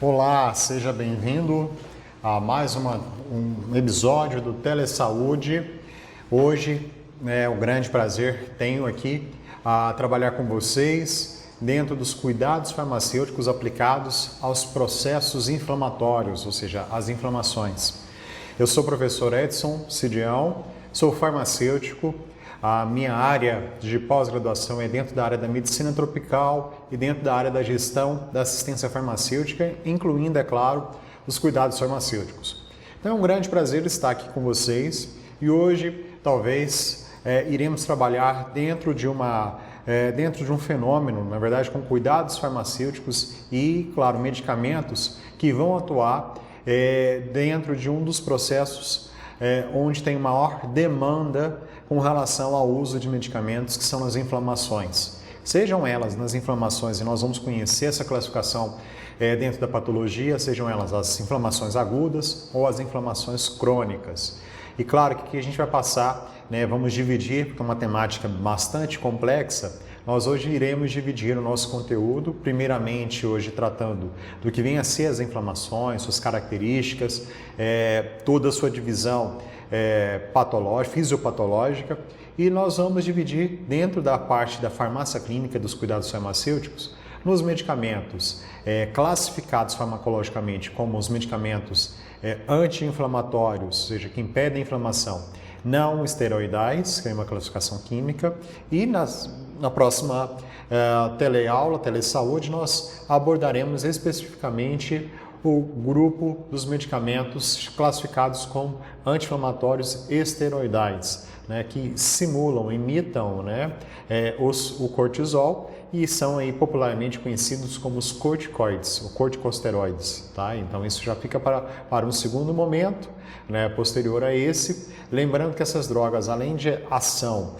Olá, seja bem-vindo a mais um episódio do Telesaúde. Hoje é um grande prazer que tenho aqui a trabalhar com vocês dentro dos cuidados farmacêuticos aplicados aos processos inflamatórios, ou seja, as inflamações. Eu sou o professor Edson Cidião, sou farmacêutico. A minha área de pós-graduação é dentro da área da medicina tropical e dentro da área da gestão da assistência farmacêutica, incluindo, é claro, os cuidados farmacêuticos. Então é um grande prazer estar aqui com vocês e hoje talvez iremos trabalhar dentro de um fenômeno, na verdade com cuidados farmacêuticos e, claro, medicamentos que vão atuar dentro de um dos processos onde tem maior demanda com relação ao uso de medicamentos, que são as inflamações. Sejam elas nas inflamações, e nós vamos conhecer essa classificação dentro da patologia, sejam elas as inflamações agudas ou as inflamações crônicas. E claro que aqui a gente vai passar, vamos dividir, porque é uma temática bastante complexa. Nós hoje iremos dividir o nosso conteúdo, primeiramente hoje tratando do que vem a ser as inflamações, suas características, toda a sua divisão patológica, fisiopatológica, e nós vamos dividir dentro da parte da farmácia clínica, dos cuidados farmacêuticos, nos medicamentos classificados farmacologicamente como os medicamentos anti-inflamatórios, ou seja, que impedem a inflamação, não esteroidais, que é uma classificação química, e na próxima teleaula, telesaúde, nós abordaremos especificamente o grupo dos medicamentos classificados como anti-inflamatórios esteroidais, que simulam, imitam o cortisol e são aí popularmente conhecidos como os corticoides, ou corticosteroides. Tá? Então isso já fica para um segundo momento, posterior a esse. Lembrando que essas drogas, além de ação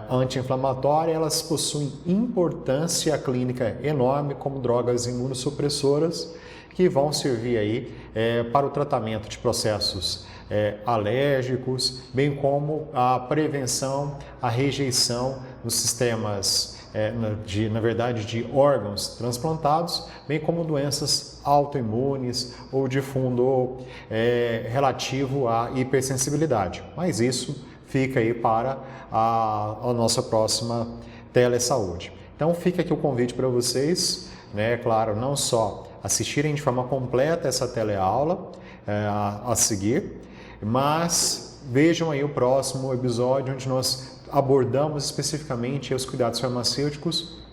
anti-inflamatória, elas possuem importância clínica enorme como drogas imunossupressoras, que vão servir aí para o tratamento de processos alérgicos, bem como a prevenção, a rejeição dos sistemas, de órgãos transplantados, bem como doenças autoimunes ou de fundo relativo à hipersensibilidade. Mas isso fica aí para a nossa próxima telesaúde. Então fica aqui o convite para vocês, claro, não só assistirem de forma completa essa teleaula a seguir, mas vejam aí o próximo episódio onde nós abordamos especificamente os cuidados farmacêuticos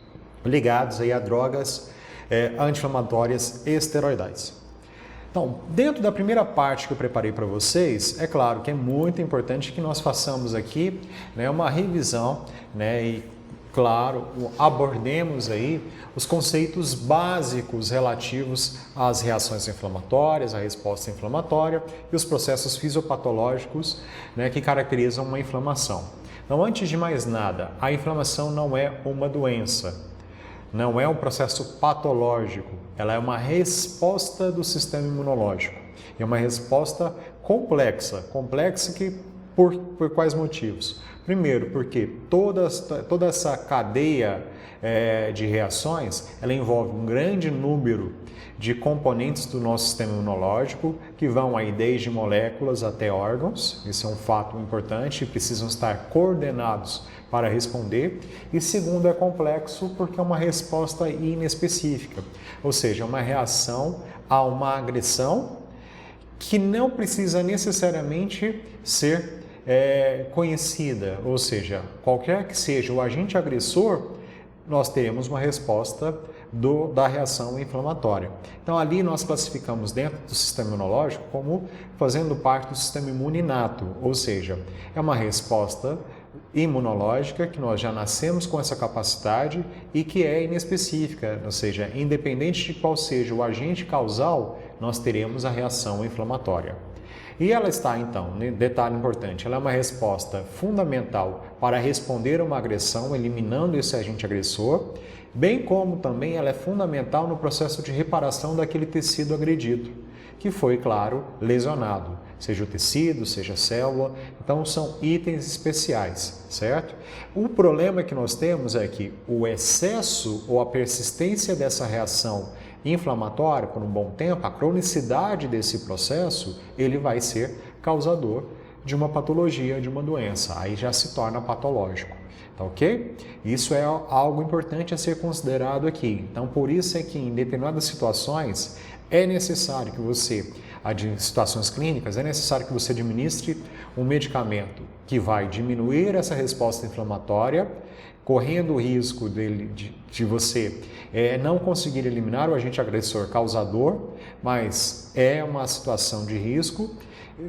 ligados aí a drogas anti-inflamatórias esteroidais. Então, dentro da primeira parte que eu preparei para vocês, é claro que é muito importante que nós façamos aqui uma revisão e, claro, abordemos aí os conceitos básicos relativos às reações inflamatórias, à resposta inflamatória e os processos fisiopatológicos que caracterizam uma inflamação. Então, antes de mais nada, a inflamação não é uma doença, não é um processo patológico, ela é uma resposta do sistema imunológico. É uma resposta complexa que por quais motivos? Primeiro, porque toda essa cadeia de reações, ela envolve um grande número de componentes do nosso sistema imunológico, que vão aí desde moléculas até órgãos. Isso é um fato importante, precisam estar coordenados para responder. E segundo, é complexo porque é uma resposta inespecífica, ou seja, uma reação a uma agressão que não precisa necessariamente ser conhecida, ou seja, qualquer que seja o agente agressor, nós teremos uma resposta da reação inflamatória. Então ali nós classificamos dentro do sistema imunológico como fazendo parte do sistema imune inato, ou seja, é uma resposta imunológica que nós já nascemos com essa capacidade e que é inespecífica, ou seja, independente de qual seja o agente causal, nós teremos a reação inflamatória. E ela está, então, detalhe importante, ela é uma resposta fundamental para responder a uma agressão, eliminando esse agente agressor, bem como também ela é fundamental no processo de reparação daquele tecido agredido, que foi, claro, lesionado, seja o tecido, seja a célula. Então, são itens especiais, certo? O problema que nós temos é que o excesso ou a persistência dessa reação inflamatória por um bom tempo, a cronicidade desse processo, ele vai ser causador de uma patologia, de uma doença. Aí já se torna patológico. Tá ok? Isso é algo importante a ser considerado aqui. Então, por isso é que em determinadas situações é necessário que você, em situações clínicas, é necessário que você administre um medicamento que vai diminuir essa resposta inflamatória, correndo o risco de você não conseguir eliminar o agente agressor causador, mas é uma situação de risco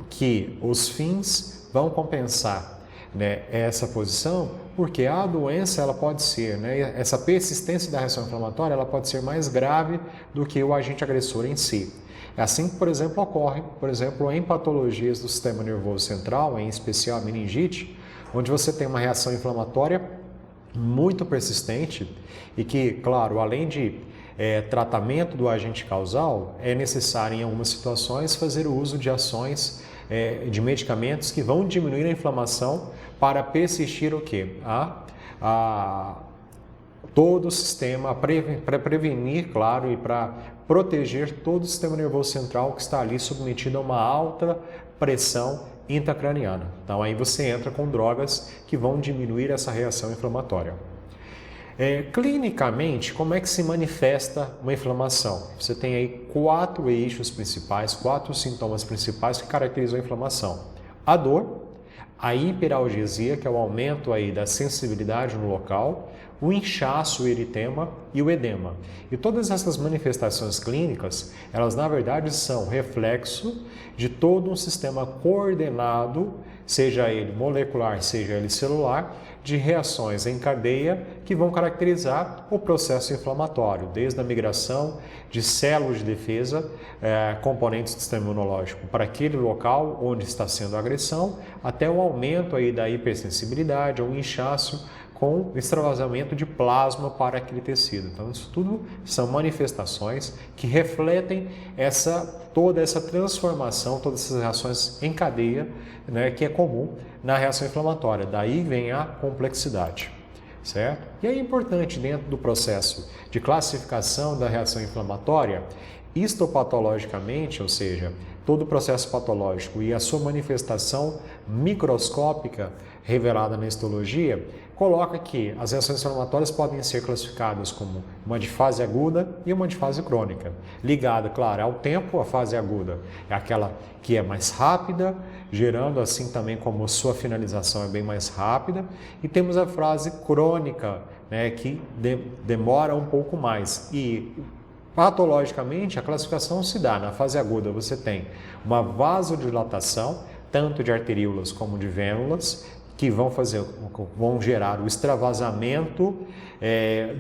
que os fins vão compensar, né, essa posição, porque a doença ela pode ser, né, essa persistência da reação inflamatória ela pode ser mais grave do que o agente agressor em si. É assim que, por exemplo, ocorre, em patologias do sistema nervoso central, em especial a meningite, onde você tem uma reação inflamatória muito persistente e que, claro, além de tratamento do agente causal, é necessário em algumas situações fazer o uso de ações de medicamentos que vão diminuir a inflamação para persistir o quê? Todo o sistema, para prevenir, claro, e para proteger todo o sistema nervoso central que está ali submetido a uma alta pressão intracraniana. Então aí você entra com drogas que vão diminuir essa reação inflamatória. Clinicamente, como é que se manifesta uma inflamação? Você tem aí 4 eixos principais, 4 sintomas principais que caracterizam a inflamação. A dor, a hiperalgesia, que é o aumento aí da sensibilidade no local, o inchaço, o eritema e o edema. E todas essas manifestações clínicas, elas na verdade são reflexo de todo um sistema coordenado, seja ele molecular, seja ele celular, de reações em cadeia que vão caracterizar o processo inflamatório, desde a migração de células de defesa, componentes do sistema imunológico para aquele local onde está sendo a agressão, até o aumento aí da hipersensibilidade ou inchaço com extravasamento de plasma para aquele tecido. Então, isso tudo são manifestações que refletem toda essa transformação, todas essas reações em cadeia, né, que é comum na reação inflamatória. Daí vem a complexidade, certo? E é importante, dentro do processo de classificação da reação inflamatória, histopatologicamente, ou seja, todo o processo patológico e a sua manifestação microscópica revelada na histologia, coloca que as reações inflamatórias podem ser classificadas como uma de fase aguda e uma de fase crônica. Ligada, claro, ao tempo, a fase aguda é aquela que é mais rápida, gerando assim também como sua finalização é bem mais rápida. E temos a fase crônica, né, que demora um pouco mais. E patologicamente, a classificação se dá. Na fase aguda você tem uma vasodilatação, tanto de arteríolas como de vênulas, que vão gerar o extravasamento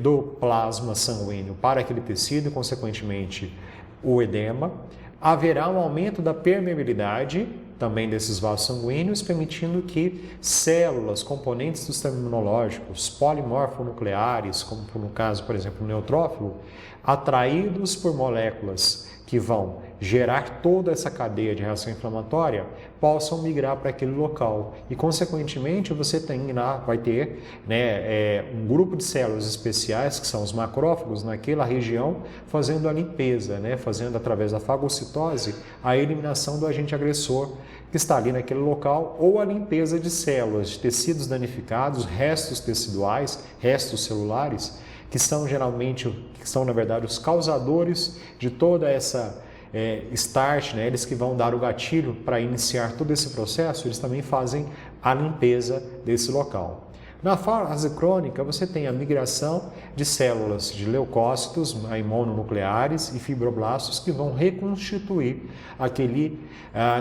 do plasma sanguíneo para aquele tecido e, consequentemente, o edema. Haverá um aumento da permeabilidade também desses vasos sanguíneos, permitindo que células, componentes do sistema imunológico, os polimorfonucleares, como no caso, por exemplo, o neutrófilo, atraídos por moléculas que vão gerar toda essa cadeia de reação inflamatória, possam migrar para aquele local. E, consequentemente, você vai ter, né, um grupo de células especiais, que são os macrófagos, naquela região, fazendo a limpeza, né, fazendo através da fagocitose a eliminação do agente agressor que está ali naquele local, ou a limpeza de células, de tecidos danificados, restos teciduais, restos celulares, que são na verdade os causadores de toda essa start, né? Eles que vão dar o gatilho para iniciar todo esse processo, eles também fazem a limpeza desse local. Na fase crônica, você tem a migração de células de leucócitos, mononucleares e fibroblastos que vão reconstituir aquele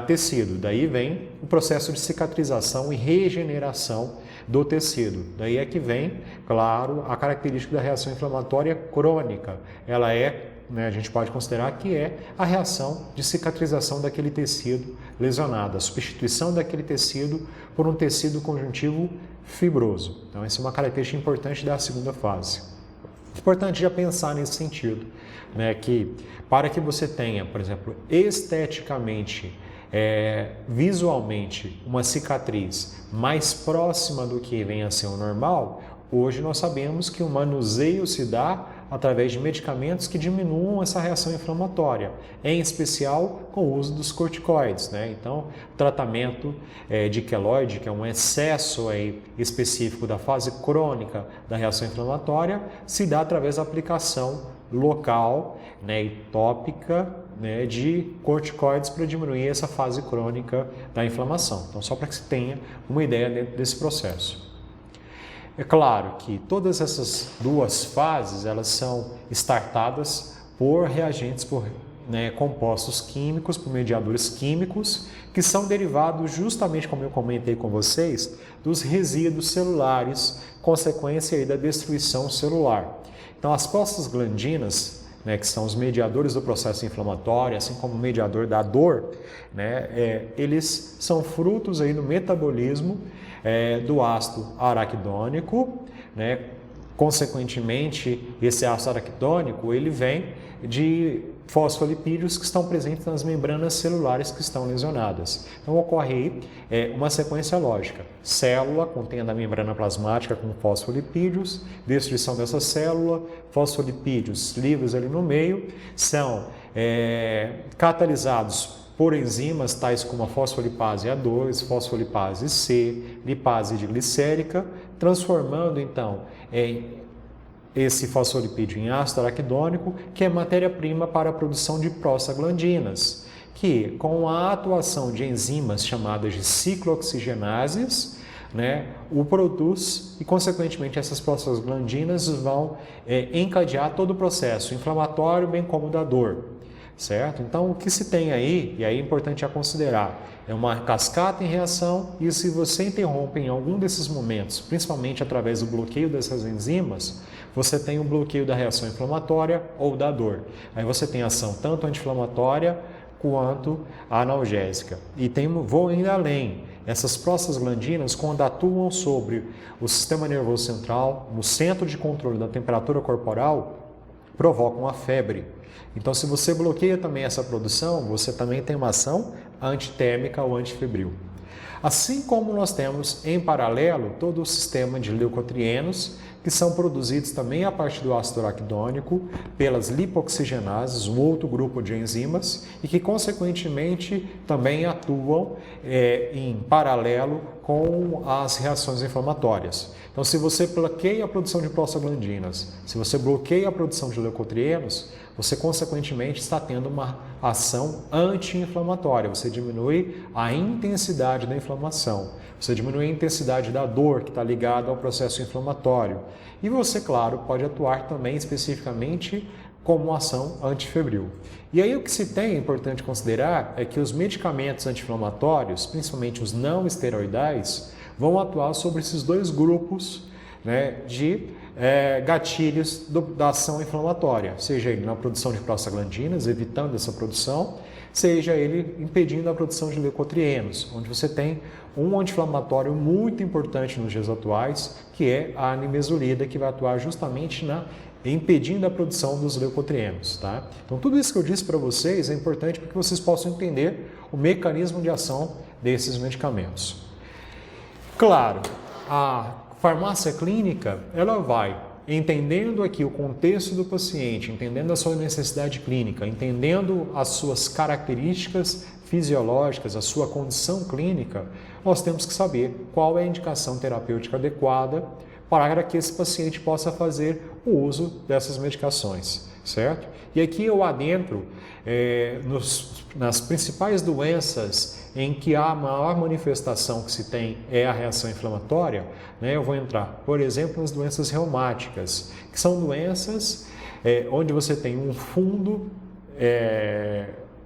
tecido. Daí vem o processo de cicatrização e regeneração do tecido. Daí é que vem, claro, a característica da reação inflamatória crônica. Ela a gente pode considerar que é a reação de cicatrização daquele tecido lesionado, a substituição daquele tecido por um tecido conjuntivo fibroso. Então, essa é uma característica importante da segunda fase. Importante já pensar nesse sentido, né, que para que você tenha, por exemplo, esteticamente, visualmente, uma cicatriz mais próxima do que vem a ser o normal, hoje nós sabemos que o manuseio se dá através de medicamentos que diminuam essa reação inflamatória, em especial com o uso dos corticoides, né? Então, o tratamento de queloide, que é um excesso específico da fase crônica da reação inflamatória, se dá através da aplicação local, né, e tópica, né, de corticoides para diminuir essa fase crônica da inflamação. Então, só para que se tenha uma ideia dentro desse processo. É claro que todas essas duas fases, elas são startadas por reagentes, compostos químicos, por mediadores químicos, que são derivados justamente, como eu comentei com vocês, dos resíduos celulares, consequência aí da destruição celular. Então, as prostaglandinas, né, que são os mediadores do processo inflamatório, assim como o mediador da dor, né, eles são frutos aí do metabolismo do ácido araquidônico, né? Consequentemente, esse ácido araquidônico ele vem de fosfolipídios que estão presentes nas membranas celulares que estão lesionadas. Então, ocorre aí uma sequência lógica. Célula contendo a membrana plasmática com fosfolipídios, destruição dessa célula, fosfolipídios livres ali no meio, são catalisados por enzimas tais como a fosfolipase A2, fosfolipase C, lipase diglicérica, transformando então esse fosfolipídio em ácido araquidônico, que é matéria-prima para a produção de prostaglandinas, que com a atuação de enzimas chamadas de ciclooxigenases, né, o produz e, consequentemente, essas prostaglandinas vão encadear todo o processo inflamatório, bem como da dor. Certo? Então, o que se tem aí, e aí é importante considerar, é uma cascata em reação e se você interrompe em algum desses momentos, principalmente através do bloqueio dessas enzimas, você tem um bloqueio da reação inflamatória ou da dor. Aí você tem ação tanto anti-inflamatória quanto analgésica. E vou ainda além. Essas prostaglandinas, quando atuam sobre o sistema nervoso central, no centro de controle da temperatura corporal, provocam a febre. Então, se você bloqueia também essa produção, você também tem uma ação antitérmica ou antifebril. Assim como nós temos, em paralelo, todo o sistema de leucotrienos, que são produzidos também a partir do ácido araquidônico, pelas lipoxigenases, um outro grupo de enzimas, e que, consequentemente, também atuam em paralelo com as reações inflamatórias. Então, se você bloqueia a produção de prostaglandinas, se você bloqueia a produção de leucotrienos, você, consequentemente, está tendo uma ação anti-inflamatória. Você diminui a intensidade da inflamação, você diminui a intensidade da dor que está ligada ao processo inflamatório. E você, claro, pode atuar também especificamente como ação antifebril. E aí o que se tem, é importante considerar, é que os medicamentos anti-inflamatórios, principalmente os não esteroidais, vão atuar sobre esses dois grupos, né, de gatilhos da ação inflamatória, seja ele na produção de prostaglandinas, evitando essa produção, seja ele impedindo a produção de leucotrienos, onde você tem um anti-inflamatório muito importante nos dias atuais, que é a nimesulida, que vai atuar justamente impedindo a produção dos leucotrienos. Tá? Então, tudo isso que eu disse para vocês é importante para que vocês possam entender o mecanismo de ação desses medicamentos. Claro, a farmácia clínica, ela vai entendendo aqui o contexto do paciente, entendendo a sua necessidade clínica, entendendo as suas características fisiológicas, a sua condição clínica, nós temos que saber qual é a indicação terapêutica adequada para que esse paciente possa fazer o uso dessas medicações, certo? E aqui eu adentro nas principais doenças em que a maior manifestação que se tem é a reação inflamatória, né? Eu vou entrar, por exemplo, nas doenças reumáticas, que são doenças onde você tem um fundo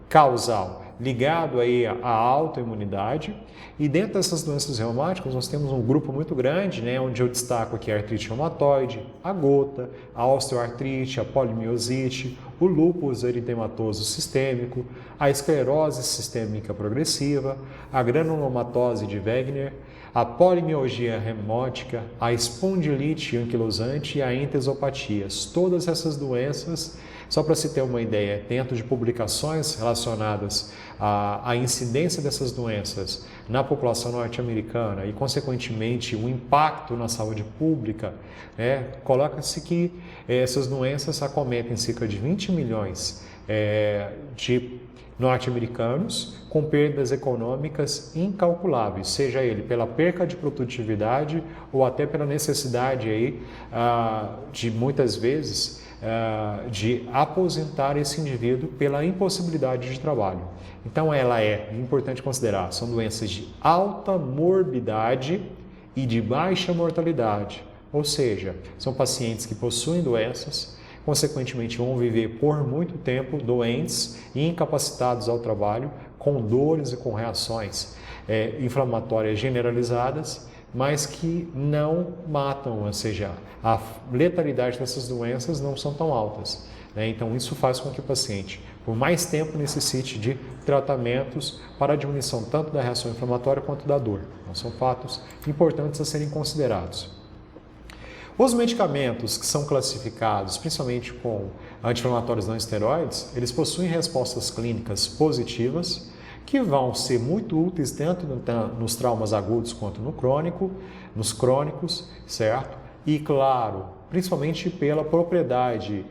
causal ligado aí à autoimunidade, e dentro dessas doenças reumáticas nós temos um grupo muito grande, né, onde eu destaco aqui a artrite reumatoide, a gota, a osteoartrite, a polimiosite, o lúpus eritematoso sistêmico, a esclerose sistêmica progressiva, a granulomatose de Wegener, a polimialgia reumótica, a espondilite anquilosante e a entesopatias. Todas essas doenças, só para se ter uma ideia, dentro de publicações relacionadas à incidência dessas doenças na população norte-americana e, consequentemente, o impacto na saúde pública, coloca-se que essas doenças acometem cerca de 20 milhões de norte-americanos com perdas econômicas incalculáveis, seja ele pela perca de produtividade ou até pela necessidade aí, de muitas vezes de aposentar esse indivíduo pela impossibilidade de trabalho. Então ela é importante considerar, são doenças de alta morbidade e de baixa mortalidade, ou seja, são pacientes que possuem doenças, consequentemente vão viver por muito tempo doentes e incapacitados ao trabalho, com dores e com reações inflamatórias generalizadas, mas que não matam, ou seja, a letalidade dessas doenças não são tão altas. Então isso faz com que o paciente, por mais tempo, necessite de tratamentos para a diminuição tanto da reação inflamatória quanto da dor. Então, são fatos importantes a serem considerados. Os medicamentos que são classificados, principalmente com anti-inflamatórios não esteroides, eles possuem respostas clínicas positivas, que vão ser muito úteis tanto nos traumas agudos quanto nos crônicos, certo? E, claro, principalmente pela propriedade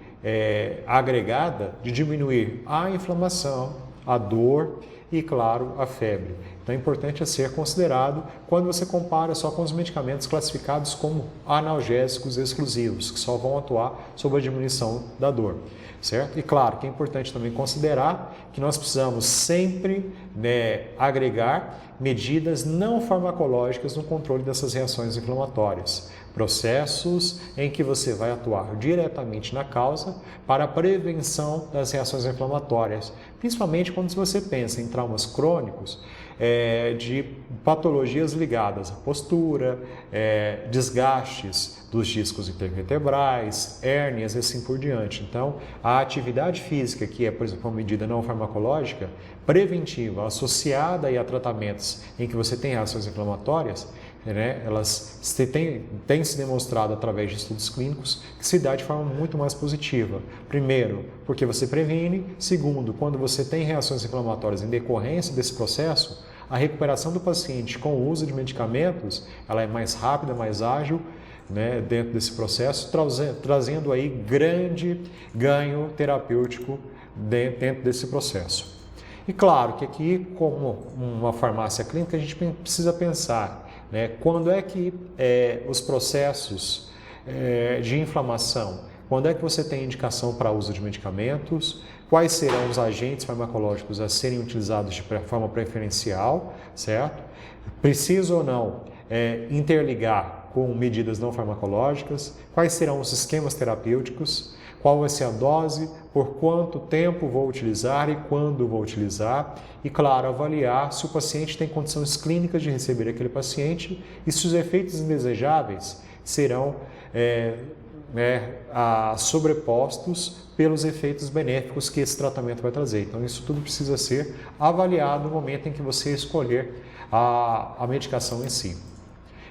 agregada de diminuir a inflamação, a dor e, claro, a febre. Então é importante ser considerado quando você compara só com os medicamentos classificados como analgésicos exclusivos, que só vão atuar sobre a diminuição da dor, certo? E claro que é importante também considerar que nós precisamos sempre agregar medidas não farmacológicas no controle dessas reações inflamatórias. Processos em que você vai atuar diretamente na causa para a prevenção das reações inflamatórias, principalmente quando você pensa em traumas crônicos, de patologias ligadas à postura, desgastes dos discos intervertebrais, hérnias e assim por diante. Então, a atividade física, que é, por exemplo, uma medida não farmacológica, preventiva, associada a tratamentos em que você tem reações inflamatórias, elas têm se demonstrado através de estudos clínicos que se dá de forma muito mais positiva. Primeiro, porque você previne. Segundo, quando você tem reações inflamatórias em decorrência desse processo, a recuperação do paciente com o uso de medicamentos ela é mais rápida, mais ágil, dentro desse processo, trazendo aí grande ganho terapêutico dentro desse processo. E claro que aqui, como uma farmácia clínica, a gente precisa pensar quando é que os processos de inflamação, quando é que você tem indicação para uso de medicamentos, quais serão os agentes farmacológicos a serem utilizados de forma preferencial, certo? Precisa ou não interligar com medidas não farmacológicas, quais serão os esquemas terapêuticos, qual vai ser a dose, por quanto tempo vou utilizar e quando vou utilizar. E, claro, avaliar se o paciente tem condições clínicas de receber aquele paciente e se os efeitos indesejáveis serão sobrepostos pelos efeitos benéficos que esse tratamento vai trazer. Então, isso tudo precisa ser avaliado no momento em que você escolher a medicação em si.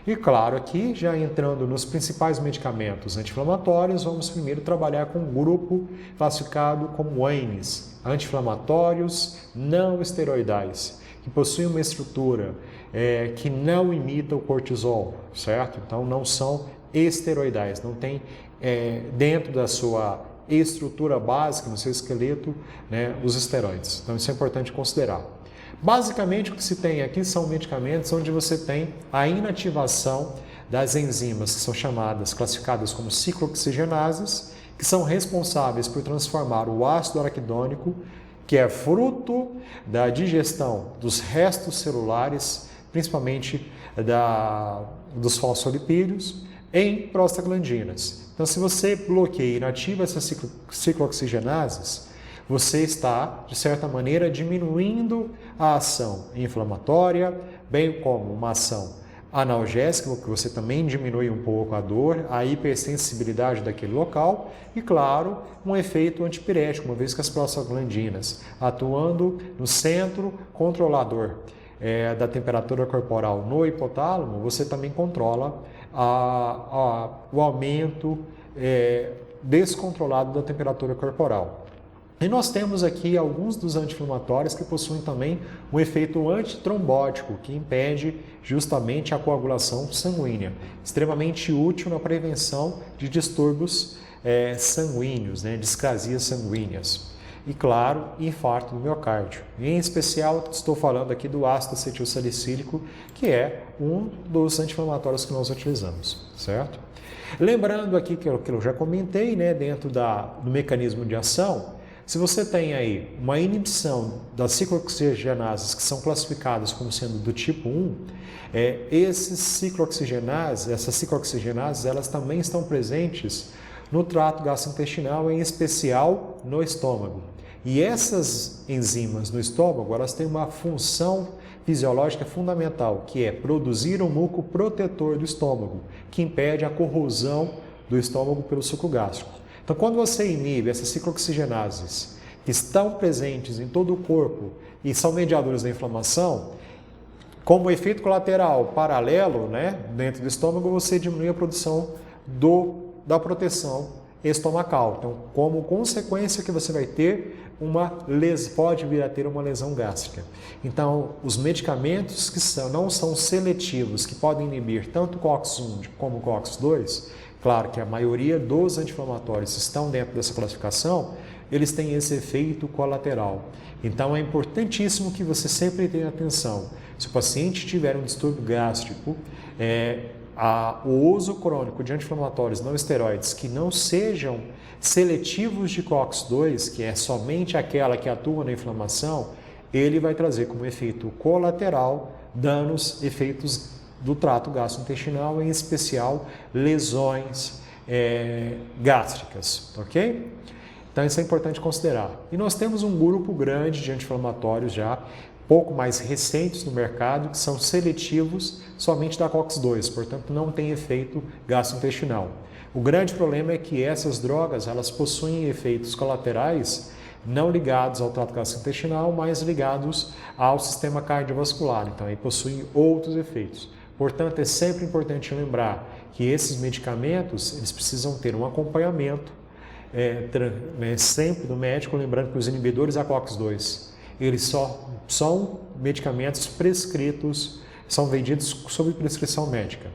E claro, aqui já entrando nos principais medicamentos anti-inflamatórios, vamos primeiro trabalhar com um grupo classificado como ANES, anti-inflamatórios não esteroidais, que possuem uma estrutura que não imita o cortisol, certo? Então não são esteroidais, não tem dentro da sua estrutura básica, no seu esqueleto, os esteroides. Então isso é importante considerar. Basicamente, o que se tem aqui são medicamentos onde você tem a inativação das enzimas que são classificadas como ciclooxigenases, que são responsáveis por transformar o ácido araquidônico, que é fruto da digestão dos restos celulares, principalmente dos fosfolipídios, em prostaglandinas. Então, se você bloqueia e inativa essas ciclooxigenases, você está, de certa maneira, diminuindo a ação inflamatória, bem como uma ação analgésica, que você também diminui um pouco a dor, a hipersensibilidade daquele local e, claro, um efeito antipirético, uma vez que as prostaglandinas atuando no centro controlador da temperatura corporal no hipotálamo, você também controla o aumento descontrolado da temperatura corporal. E nós temos aqui alguns dos anti-inflamatórios que possuem também um efeito antitrombótico, que impede justamente a coagulação sanguínea, extremamente útil na prevenção de distúrbios sanguíneos, discrasias sanguíneas. E claro, infarto do miocárdio. Em especial, estou falando aqui do ácido acetilsalicílico, que é um dos anti-inflamatórios que nós utilizamos, certo? Lembrando aqui que eu já comentei, dentro do mecanismo de ação, se você tem aí uma inibição das ciclooxigenases que são classificadas como sendo do tipo 1, essas ciclooxigenases, elas também estão presentes no trato gastrointestinal, em especial no estômago. E essas enzimas no estômago, elas têm uma função fisiológica fundamental, que é produzir um muco protetor do estômago, que impede a corrosão do estômago pelo suco gástrico. Então, quando você inibe essas ciclooxigenases que estão presentes em todo o corpo e são mediadores da inflamação, como efeito colateral paralelo, dentro do estômago, você diminui a produção da proteção estomacal. Então, como consequência que você vai ter pode vir a ter uma lesão gástrica. Então, os medicamentos que não são seletivos, que podem inibir tanto o COX-1 como o COX-2, claro que a maioria dos anti-inflamatórios estão dentro dessa classificação, eles têm esse efeito colateral. Então, é importantíssimo que você sempre tenha atenção. Se o paciente tiver um distúrbio gástrico, o uso crônico de anti-inflamatórios não esteroides que não sejam seletivos de COX-2, que é somente aquela que atua na inflamação, ele vai trazer como efeito colateral efeitos do trato gastrointestinal, em especial lesões gástricas, ok? Então isso é importante considerar. E nós temos um grupo grande de anti-inflamatórios já, pouco mais recentes no mercado, que são seletivos somente da COX-2, portanto não tem efeito gastrointestinal. O grande problema é que essas drogas, elas possuem efeitos colaterais não ligados ao trato gastrointestinal, mas ligados ao sistema cardiovascular, então aí possuem outros efeitos. Portanto, é sempre importante lembrar que esses medicamentos, eles precisam ter um acompanhamento sempre do médico, lembrando que os inibidores da COX-2, eles só são medicamentos prescritos, são vendidos sob prescrição médica.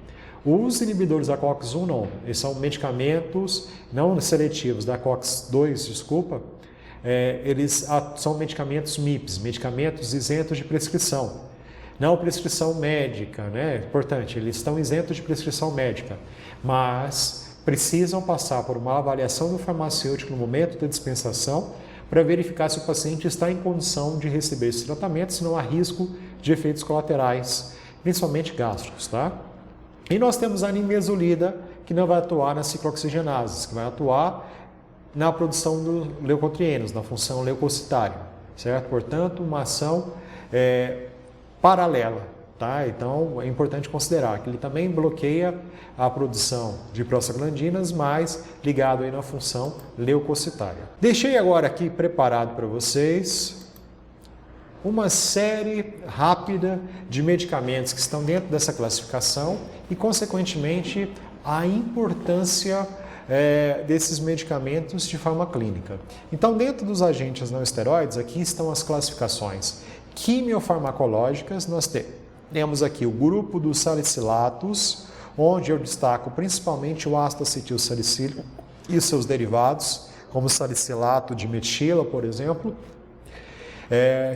Os inibidores da COX-1 não, eles são medicamentos não seletivos da COX-2, eles são medicamentos MIPs, medicamentos isentos de prescrição. Não prescrição médica, Importante, eles estão isentos de prescrição médica, mas precisam passar por uma avaliação do farmacêutico no momento da dispensação para verificar se o paciente está em condição de receber esse tratamento, se não há risco de efeitos colaterais, principalmente gástricos, tá? E nós temos a nimesulida, que não vai atuar nas ciclooxigenases, que vai atuar na produção dos leucotrienos, na função leucocitária, certo? Portanto, uma ação paralela, tá? Então, é importante considerar que ele também bloqueia a produção de prostaglandinas, mas ligado aí na função leucocitária. Deixei agora aqui preparado para vocês uma série rápida de medicamentos que estão dentro dessa classificação e, consequentemente, a importância desses medicamentos de forma clínica. Então, dentro dos agentes não esteroides, aqui estão as classificações quimiofarmacológicas. Nós temos aqui o grupo dos salicilatos, onde eu destaco principalmente o ácido acetilsalicílico e seus derivados, como o salicilato de metila, por exemplo,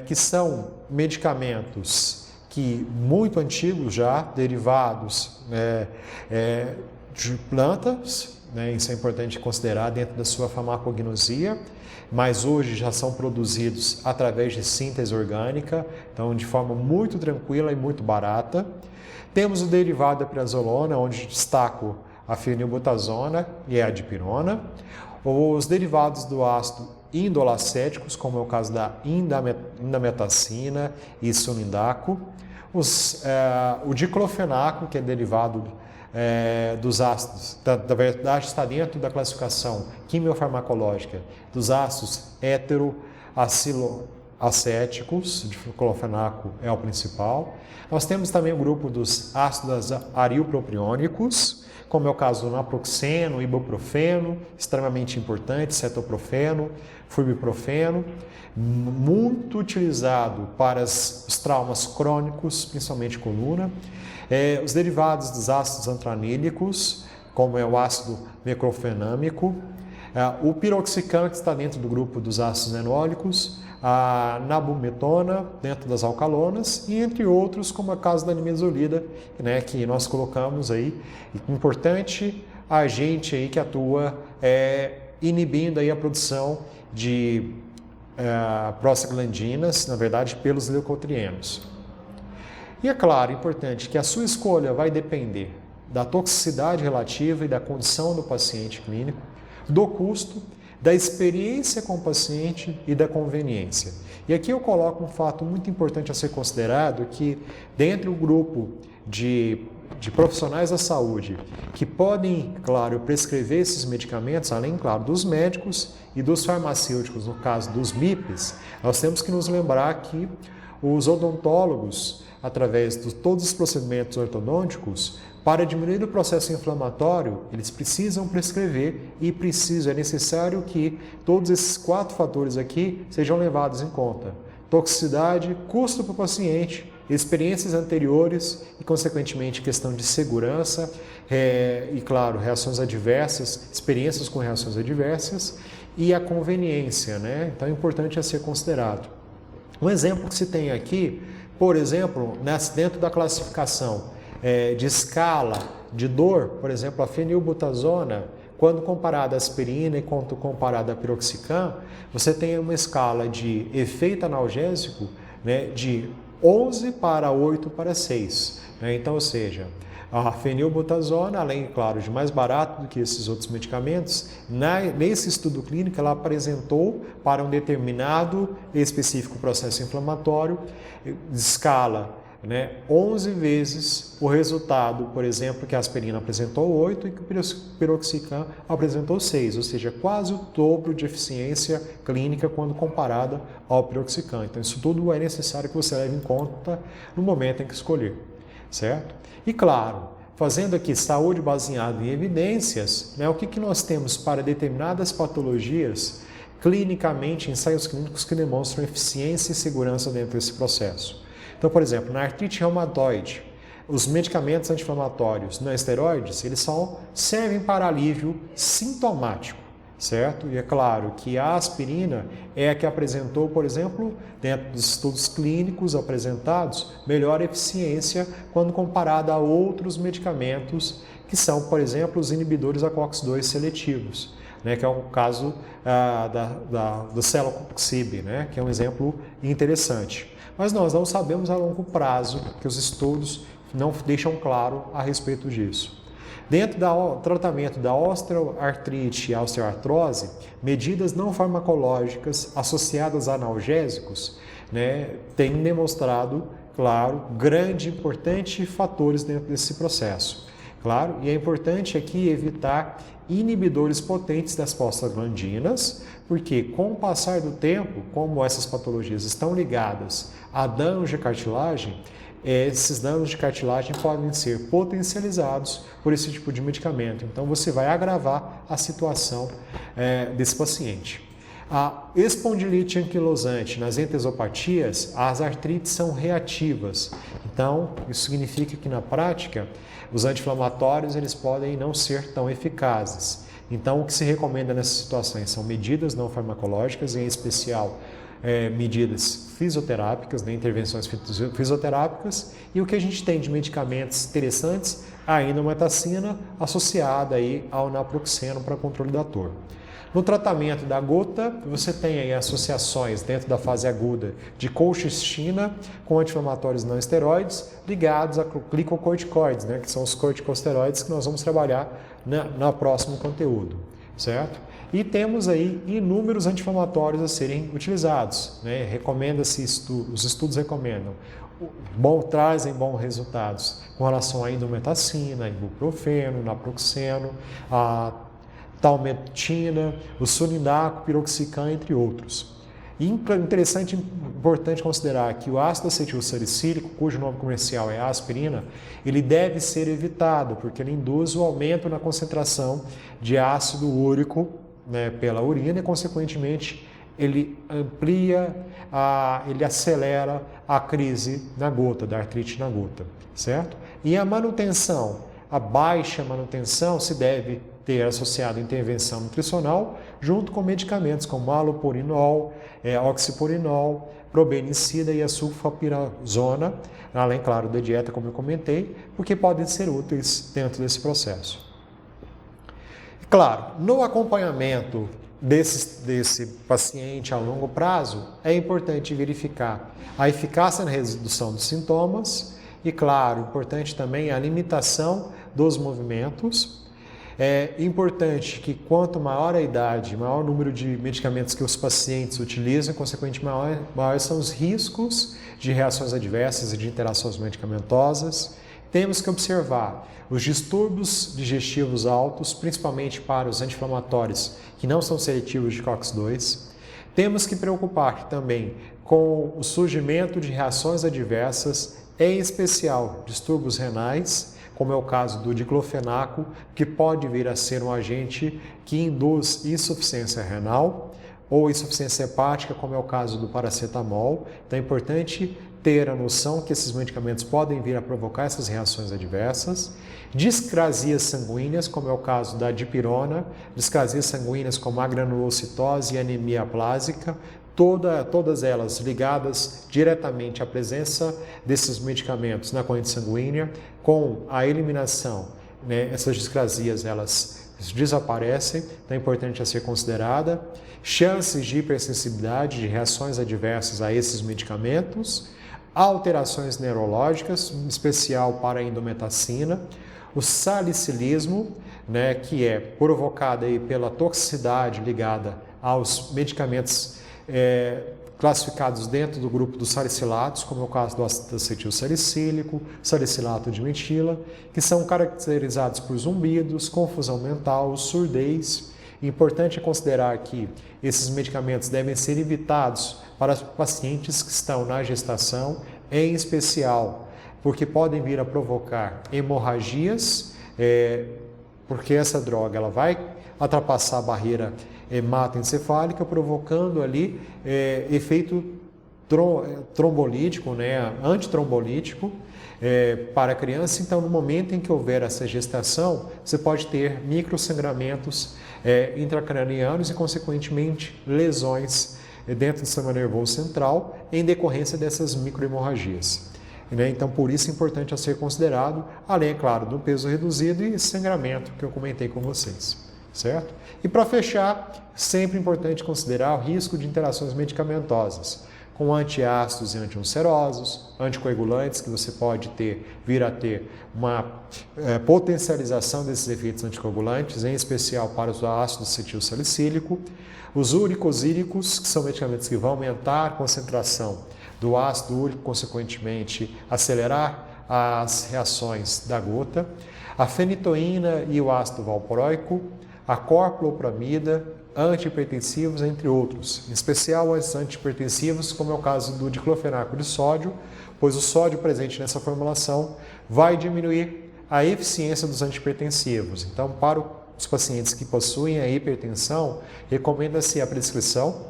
que são medicamentos muito antigos já, derivados de plantas, isso é importante considerar dentro da sua farmacognosia, mas hoje já são produzidos através de síntese orgânica, então de forma muito tranquila e muito barata. Temos o derivado da prazolona, onde destaco a fenilbutazona e a dipirona. Os derivados do ácido indolacéticos, como é o caso da indametacina e sunindaco. O diclofenaco, que é derivado dos ácidos, na verdade está dentro da classificação quimiofarmacológica dos ácidos acéticos, diclofenaco é o principal. Nós temos também o grupo dos ácidos arilpropiônicos, como é o caso do naproxeno, ibuprofeno, extremamente importante, cetoprofeno, flurbiprofeno, muito utilizado para os traumas crônicos, principalmente coluna. Os derivados dos ácidos antranílicos, como é o ácido meclofenâmico, o piroxicam, que está dentro do grupo dos ácidos enólicos, a nabumetona, dentro das alcalonas, e entre outros, como é o caso da nimesulida, né, que nós colocamos aí. Importante agente aí que atua inibindo aí a produção de prostaglandinas, na verdade, pelos leucotrienos. E é claro, importante que a sua escolha vai depender da toxicidade relativa e da condição do paciente clínico, do custo, da experiência com o paciente e da conveniência. E aqui eu coloco um fato muito importante a ser considerado, que dentro do grupo de profissionais da saúde que podem, claro, prescrever esses medicamentos, além, claro, dos médicos e dos farmacêuticos, no caso dos MIPs, nós temos que nos lembrar que os odontólogos, através de todos os procedimentos ortodônticos, para diminuir o processo inflamatório, eles precisam prescrever e é necessário que todos esses 4 fatores aqui sejam levados em conta. Toxicidade, custo para o paciente, experiências anteriores e, consequentemente, questão de segurança e, claro, reações adversas, experiências com reações adversas e a conveniência, né? Então é importante a ser considerado. Um exemplo que se tem aqui, por exemplo, dentro da classificação de escala de dor, por exemplo, a fenilbutazona, quando comparada à aspirina e quando comparada à piroxicam, você tem uma escala de efeito analgésico, né, de 11 para 8 para 6. Né? Então, ou seja, a fenilbutazona, além, claro, de mais barato do que esses outros medicamentos, nesse estudo clínico ela apresentou para um determinado e específico processo inflamatório escala, né, 11 vezes o resultado, por exemplo, que a aspirina apresentou 8 e que o piroxicam apresentou 6, ou seja, quase o dobro de eficiência clínica quando comparada ao piroxicam. Então, isso tudo é necessário que você leve em conta no momento em que escolher, certo? E claro, fazendo aqui saúde baseada em evidências, né, o que nós temos para determinadas patologias, clinicamente, ensaios clínicos que demonstram eficiência e segurança dentro desse processo. Então, por exemplo, na artrite reumatoide, os medicamentos anti-inflamatórios não esteroides, eles só servem para alívio sintomático, certo? E é claro que a aspirina é a que apresentou, por exemplo, dentro dos estudos clínicos apresentados, melhor eficiência quando comparada a outros medicamentos que são, por exemplo, os inibidores da COX-2 seletivos, né, que é o caso do Celecoxib, né, que é um exemplo interessante. Mas nós não sabemos a longo prazo, que os estudos não deixam claro a respeito disso. Dentro do tratamento da osteoartrite e osteoartrose, medidas não farmacológicas associadas a analgésicos, né, têm demonstrado, claro, grande e importante fatores dentro desse processo. Claro, e é importante aqui evitar inibidores potentes das prostaglandinas, porque com o passar do tempo, como essas patologias estão ligadas a danos de cartilagem, esses danos de cartilagem podem ser potencializados por esse tipo de medicamento. Então você vai agravar a situação desse paciente. A espondilite anquilosante nas entesopatias, as artrites são reativas. Então, isso significa que na prática, os anti-inflamatórios eles podem não ser tão eficazes. Então, o que se recomenda nessas situações são medidas não farmacológicas, em especial medidas fisioterápicas, né, intervenções fisioterápicas, e o que a gente tem de medicamentos interessantes, a indometacina associada aí ao naproxeno para controle da dor. No tratamento da gota, você tem aí associações dentro da fase aguda de colchicina com anti-inflamatórios não esteroides ligados a glicocorticoides, né, que são os corticosteroides que nós vamos trabalhar no próximo conteúdo, certo? E temos aí inúmeros anti-inflamatórios a serem utilizados, né? Recomenda-se, os estudos recomendam, trazem bons resultados com relação à indometacina, ibuprofeno, naproxeno, a talmetina, o sulindaco, piroxicam, entre outros. E interessante, importante considerar que o ácido acetilsalicílico, cujo nome comercial é aspirina, ele deve ser evitado, porque ele induz o aumento na concentração de ácido úrico, né, pela urina e, consequentemente, ele ele acelera a crise na gota, da artrite na gota, certo? E a manutenção, a baixa manutenção se deve ter associado intervenção nutricional junto com medicamentos como halopurinol, oxipurinol, probenicida e a sulfapirazona, além, claro, da dieta, como eu comentei, porque podem ser úteis dentro desse processo. Claro, no acompanhamento desse paciente a longo prazo, é importante verificar a eficácia na redução dos sintomas e, claro, importante também a limitação dos movimentos. É importante que quanto maior a idade, maior o número de medicamentos que os pacientes utilizam, consequentemente maiores são os riscos de reações adversas e de interações medicamentosas. Temos que observar os distúrbios digestivos altos, principalmente para os anti-inflamatórios que não são seletivos de COX-2. Temos que preocupar também com o surgimento de reações adversas, em especial distúrbios renais, como é o caso do diclofenaco, que pode vir a ser um agente que induz insuficiência renal ou insuficiência hepática, como é o caso do paracetamol. Então é importante ter a noção que esses medicamentos podem vir a provocar essas reações adversas. Discrasias sanguíneas, como é o caso da dipirona, discrasias sanguíneas como a granulocitose e anemia aplásica, todas elas ligadas diretamente à presença desses medicamentos na corrente sanguínea. Com a eliminação, né, essas discrasias elas desaparecem, então é importante a ser considerada. Chances de hipersensibilidade, de reações adversas a esses medicamentos, alterações neurológicas, em especial para a indometacina, o salicilismo, né, que é provocado aí pela toxicidade ligada aos medicamentos classificados dentro do grupo dos salicilatos, como é o caso do ácido acetilsalicílico, salicilato de metila, que são caracterizados por zumbidos, confusão mental, surdez. Importante é considerar que esses medicamentos devem ser evitados para pacientes que estão na gestação, em especial, porque podem vir a provocar hemorragias, porque essa droga ela vai ultrapassar a barreira hematoencefálica, provocando ali efeito trombolítico, né, antitrombolítico para a criança. Então, no momento em que houver essa gestação, você pode ter microsangramentos intracranianos e, consequentemente, lesões dentro do sistema nervoso central em decorrência dessas microhemorragias. Então, por isso é importante a ser considerado, além, é claro, do peso reduzido e sangramento que eu comentei com vocês, certo? E para fechar, sempre importante considerar o risco de interações medicamentosas com antiácidos e antiulcerosos, anticoagulantes, que você pode vir a ter uma potencialização desses efeitos anticoagulantes, em especial para o ácido acetilsalicílico, os uricosílicos, que são medicamentos que vão aumentar a concentração do ácido úrico, consequentemente acelerar as reações da gota, a fenitoína e o ácido valproico, a corpulopramida, antihipertensivos, entre outros, em especial os antihipertensivos, como é o caso do diclofenaco de sódio, pois o sódio presente nessa formulação vai diminuir a eficiência dos antihipertensivos. Então, para os pacientes que possuem a hipertensão, recomenda-se a prescrição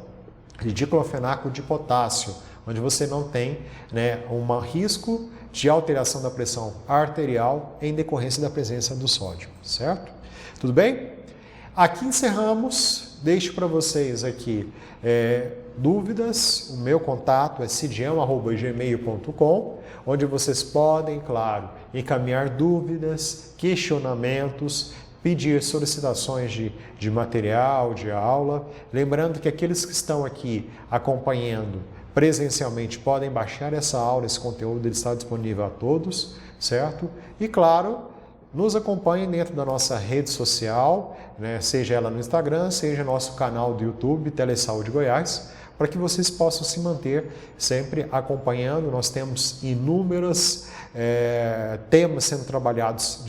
de diclofenaco de potássio, onde você não tem, né, um risco de alteração da pressão arterial em decorrência da presença do sódio, certo? Tudo bem? Aqui encerramos. Deixo para vocês aqui dúvidas. O meu contato é cidião@gmail.com, onde vocês podem, claro, encaminhar dúvidas, questionamentos, pedir solicitações de material, de aula. Lembrando que aqueles que estão aqui acompanhando presencialmente podem baixar essa aula, esse conteúdo ele está disponível a todos, certo? E claro, nos acompanhem dentro da nossa rede social, né, seja ela no Instagram, seja nosso canal do YouTube, Telesaúde Goiás, para que vocês possam se manter sempre acompanhando. Nós temos inúmeros temas sendo trabalhados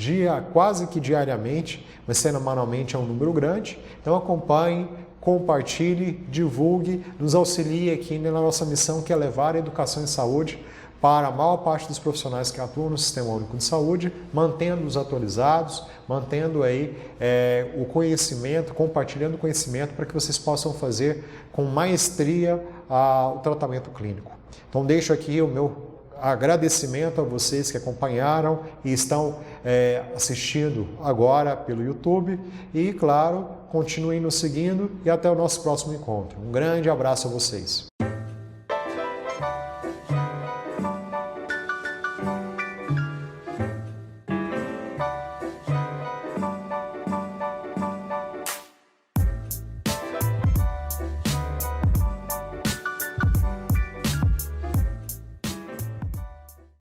quase que diariamente, mas semanalmente é um número grande. Então acompanhem, compartilhe, divulgue, nos auxilie aqui na nossa missão, que é levar a educação em saúde para a maior parte dos profissionais que atuam no Sistema Único de Saúde, mantendo-os atualizados, mantendo aí o conhecimento, compartilhando o conhecimento para que vocês possam fazer com maestria o tratamento clínico. Então deixo aqui o meu agradecimento a vocês que acompanharam e estão assistindo agora pelo YouTube e, claro, continuem nos seguindo e até o nosso próximo encontro. Um grande abraço a vocês.